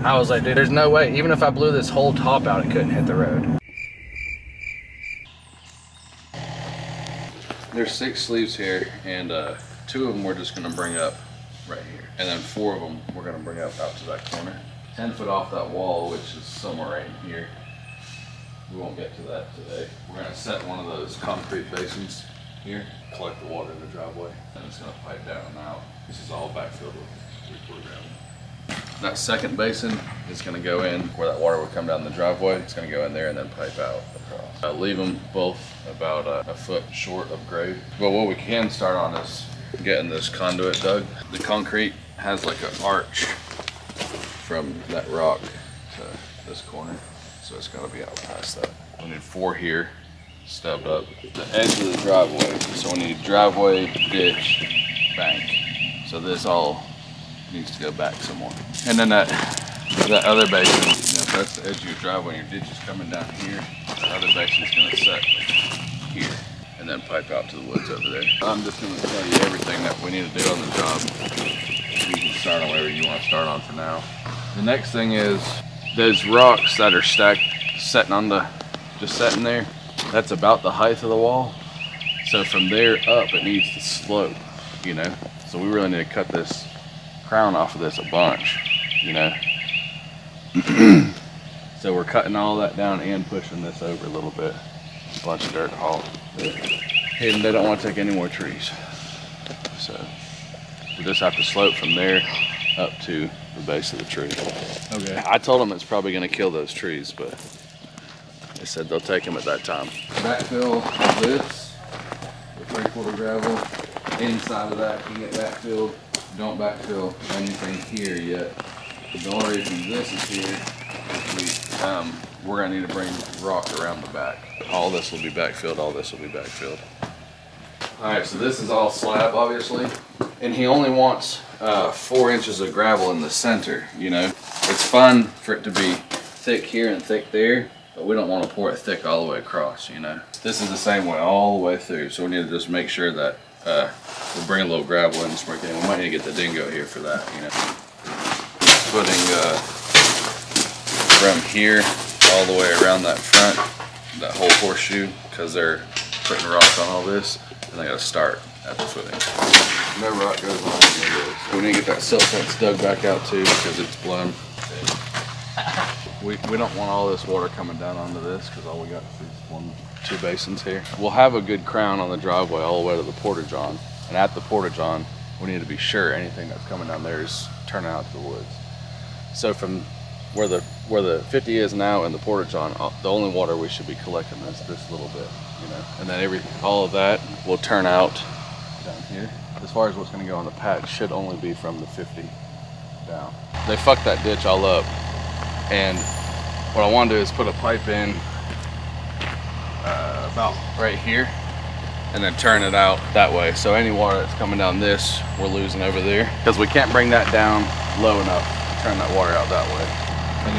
I was like, dude, there's no way. Even if I blew this whole top out, it couldn't hit the road. There's 6 sleeves here, and 2 of them we're just gonna bring up right here. And then 4 of them we're gonna bring up out to that corner. 10 foot off that wall, which is somewhere right in here. We won't get to that today. We're gonna set one of those concrete basins here, collect the water in the driveway, and it's gonna pipe down and out. This is all backfilled with 3/4 gravel. That second basin is gonna go in where that water would come down the driveway. It's gonna go in there and then pipe out across. Leave them both about a foot short of grade. But what we can start on is getting this conduit dug. The concrete has like an arch from that rock to this corner, so it's gonna be out past that. We need 4 here, stubbed up. The edge of the driveway, so we need driveway, ditch, bank. So this all needs to go back some more. And then that other basin, you know, if that's the edge of your driveway and your ditch is coming down here, the other basin is gonna set here and then pipe out to the woods over there. I'm just gonna tell you everything that we need to do on the job. You can start on whatever you want to start on for now. The next thing is those rocks that are stacked, just sitting there, that's about the height of the wall. So from there up, it needs to slope, you know? So we really need to cut this crown off of this a bunch, you know? So we're cutting all that down and pushing this over a little bit. A bunch of dirt to haul. And they don't want to take any more trees. So we just have to slope from there up to the base of the tree. Okay. I told them it's probably going to kill those trees, but they said they'll take them at that time. Backfill this with 3/4 gravel. Inside of that you get backfilled. Don't backfill anything here yet. The only reason this is here is we're going to need to bring rock around the back. All this will be backfilled, all this will be backfilled. Alright, so this is all slab, obviously. And he only wants 4 inches of gravel in the center, you know. It's fun for it to be thick here and thick there, but we don't want to pour it thick all the way across, you know. This is the same way all the way through, so we need to just make sure that we'll bring a little gravel in and sprinkle in. We might need to get the dingo here for that, you know. Putting from here all the way around that front, that whole horseshoe, because they're putting rock on all this, and they gotta start at the footing. No rock goes on this. We need to get that silt fence dug back out too, because it's blown. We don't want all this water coming down onto this, because all we got is 2 basins here. We'll have a good crown on the driveway all the way to the porta-john, and at the porta-john, we need to be sure anything that's coming down there is turning out to the woods. So from where the 50 is now and the porta-john, the only water we should be collecting is this little bit, you know. And then all of that will turn out down here. As far as what's going to go on the patch, should only be from the 50 down. They fucked that ditch all up, and what I want to do is put a pipe in about right here, and then turn it out that way. So any water that's coming down this, we're losing over there, because we can't bring that down low enough to turn that water out that way. And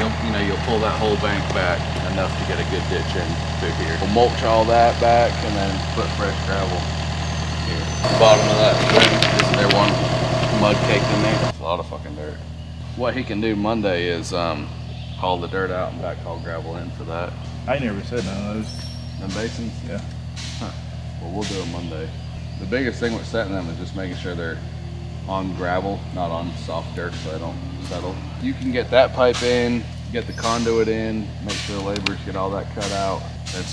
you'll pull that whole bank back enough to get a good ditch in through here. We'll mulch all that back and then put fresh gravel here. Bottom of that, isn't there one mud caked in there? That's a lot of fucking dirt. What he can do Monday is haul the dirt out and back haul gravel in for that. I never said none of those. Them basins? Yeah. Huh. Well, we'll do it Monday. The biggest thing with setting them is just making sure they're on gravel, not on soft dirt, so they don't settle. You can get that pipe in, get the conduit in, make sure the laborers get all that cut out, then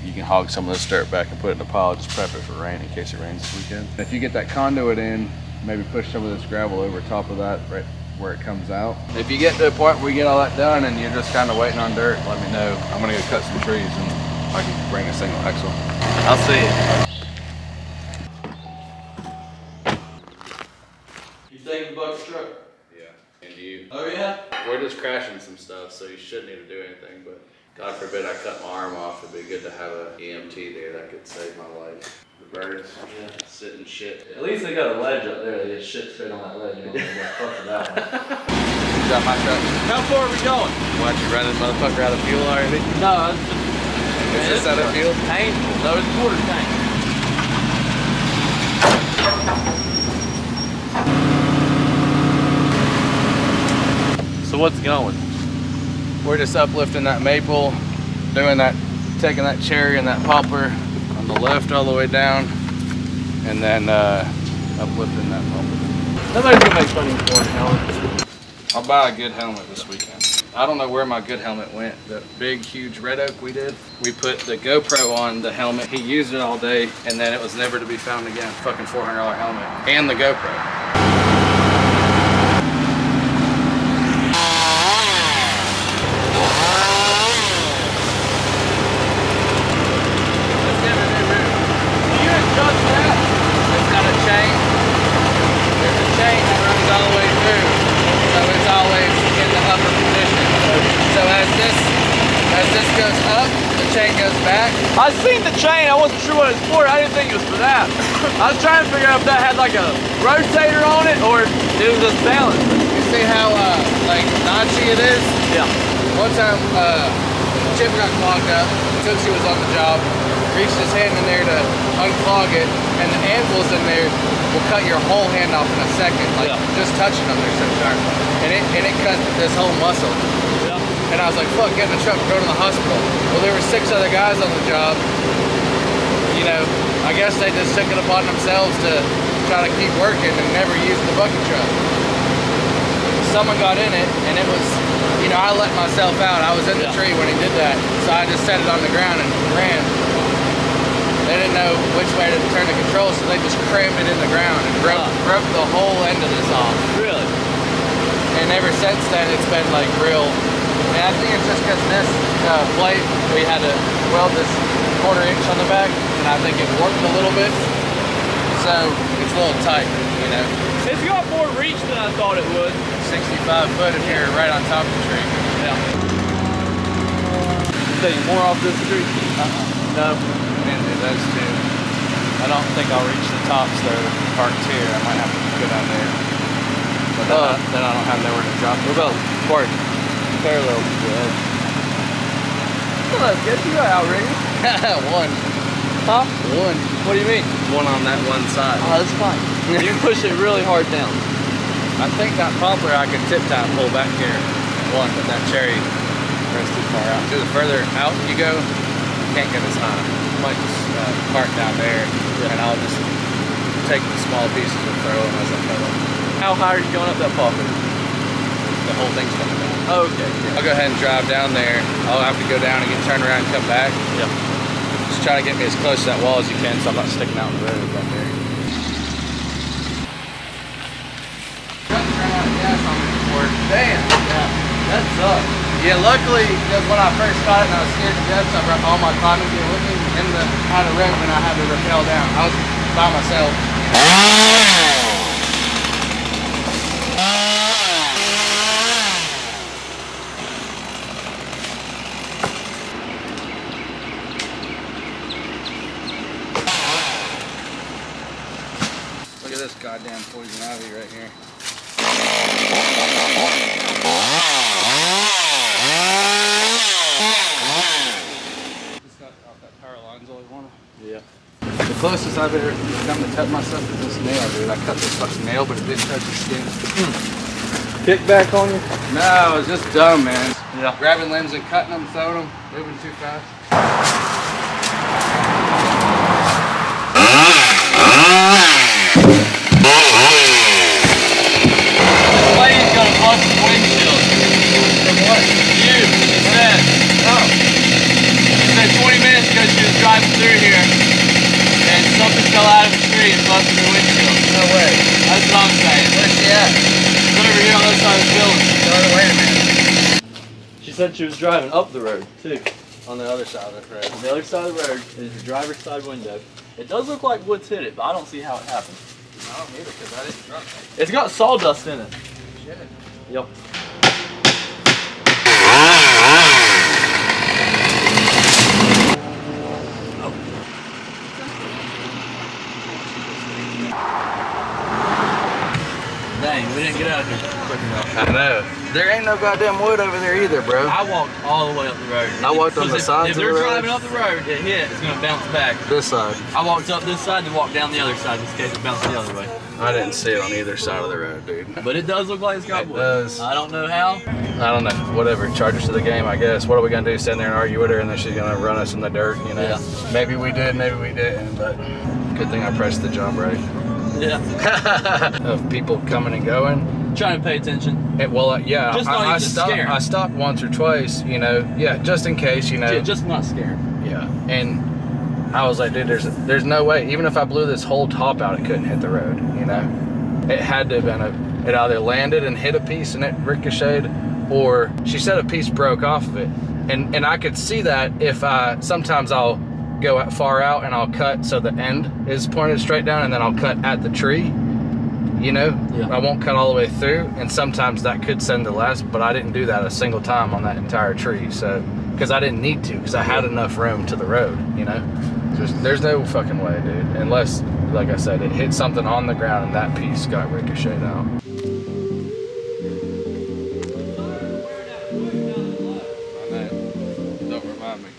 you can hog some of this dirt back and put it in a pile, just prep it for rain in case it rains this weekend. If you get that conduit in, maybe push some of this gravel over top of that right where it comes out. If you get to a point where you get all that done and you're just kind of waiting on dirt, let me know. I'm gonna go cut some trees and I can bring a single axle. I'll see it. You taking the bucket truck? Yeah. And you? Oh yeah? We're just crashing some stuff, so you shouldn't need to do anything, but God forbid I cut my arm off. It'd be good to have an EMT there that could save my life. The birds, yeah, sit and shit. At least they got a ledge up there. They just shit straight on that ledge. You know, they got fucked with that one. You got my truck? How far are we going? Why don't you run this motherfucker out of fuel already? No, it's just... Is this out of fuel? Painful. No, it's quarter tank. So what's going? we're just uplifting that maple, doing that, taking that cherry and that poplar on the left all the way down, and then uplifting that poplar. Nobody's gonna make fun of you for it, Helen. I'll buy a good helmet this weekend. I don't know where my good helmet went. The big, huge red oak we did, we put the GoPro on the helmet. He used it all day, and then it was never to be found again. Fucking $400 helmet. And the GoPro. I seen the chain, I wasn't sure what it was for. I didn't think it was for that. I was trying to figure out if that had like a rotator on it or it was just balanced. You see how like notchy it is? Yeah. One time Chip got clogged up, Tootsie was on the job, reached his hand in there to unclog it, and the anvils in there will cut your whole hand off in a second, like just touching them, they're so sharp. And it cut this whole muscle. And I was like, fuck, get in the truck, go to the hospital. Well, there were 6 other guys on the job. You know, I guess they just took it upon themselves to try to keep working and never use the bucket truck. Someone got in it, and it was, you know, I let myself out. I was in the tree when he did that, so I just set it on the ground and ran. They didn't know which way to turn the controls, so they just crammed it in the ground and broke the whole end of this off. Really? And ever since then, it's been like real. And I think it's just because this plate, we had to weld this 1/4 inch on the back, and I think it warped a little bit. So it's a little tight, you know. It's got more reach than I thought it would. 65 foot if you're right on top of the tree. Yeah. Taking more off this tree? No. And those 2. I don't think I'll reach the tops though, parked here. I might have to go down there. But then I don't have nowhere to drop. What about park parallel to the edge? Well, that's good. You got outriggers. 1. Huh? 1. What do you mean? 1 on that one side. Oh, that's fine. You can push it really hard down. I think that poplar I could tip top pull back here. 1, but that cherry runs too far out. The further out you go, you can't get as high. I might just park down there, and I'll just take the small pieces and throw them as I go. How high are you going up that poplar? The whole thing's coming down. Oh, okay. Yeah. I'll go ahead and drive down there. I'll have to go down and get turned around and come back. Yeah. Just try to get me as close to that wall as you can so I'm not sticking out in the road back there. Damn. Yeah. That sucks. Yeah, luckily, because when I first got it and I was scared to death, so I brought all my climbing gear with me in the out of rope and I had to rappel down. I was by myself. Look at this goddamn poison ivy right here. Yeah. The closest I've ever come to cut myself is this nail, dude. I cut this fucking nail, but it didn't touch the skin. Kickback on you? No, it was just dumb, man. Yeah. Grabbing limbs and cutting them, throwing them, moving too fast. This lady's got a busted windshield. From what? You, it said. Oh. She said 20 minutes ago she was driving through here and something fell out of the tree and busted her windshield. No way. That's what I'm saying. Where's she at? She's over here on the other side of the building. Wait a minute. She said she was driving up the road too. On the other side of the road. On the other side of the road is the driver's side window. It does look like Woods hit it, but I don't see how it happened. I don't need it because I didn't drop it. It's got sawdust in it. Shit. Yep. Dang, we didn't get out of here quick enough. I know. There ain't no goddamn wood over there either, bro. I walked all the way up the road. I walked on the If sides of the they're road. driving up the road, it hit, it's gonna bounce back. This side. I walked up this side to walk down the other side just in case it bounced the other way. I didn't see it on either side of the road, dude. But it does look like it's got It wood. does. I don't know how. I don't know. Whatever. Charge us to the game, I guess. What are we gonna do? Stand there and argue with her, and then she's gonna run us in the dirt, you know? Yeah. Maybe we did, maybe we didn't, but good thing I pressed the jump brake. Yeah. Of people coming and going. Trying to pay attention. Yeah. Just not even scared. I stopped once or twice, you know. Yeah, just in case, you know. Yeah, just not scared. Yeah. And I was like, dude, there's no way. Even if I blew this whole top out, it couldn't hit the road, you know? It had to have been it either landed and hit a piece and it ricocheted, or she said a piece broke off of it. And I could see that if sometimes I'll go far out and I'll cut so the end is pointed straight down, and then I'll cut at the tree, you know? Yeah. I won't cut all the way through, and sometimes that could send the last, but I didn't do that a single time on that entire tree, so, because I didn't need to, because I had enough room to the road, you know? There's no fucking way, dude, unless, like I said, it hit something on the ground and that piece got ricocheted out. I know. Don't remind me.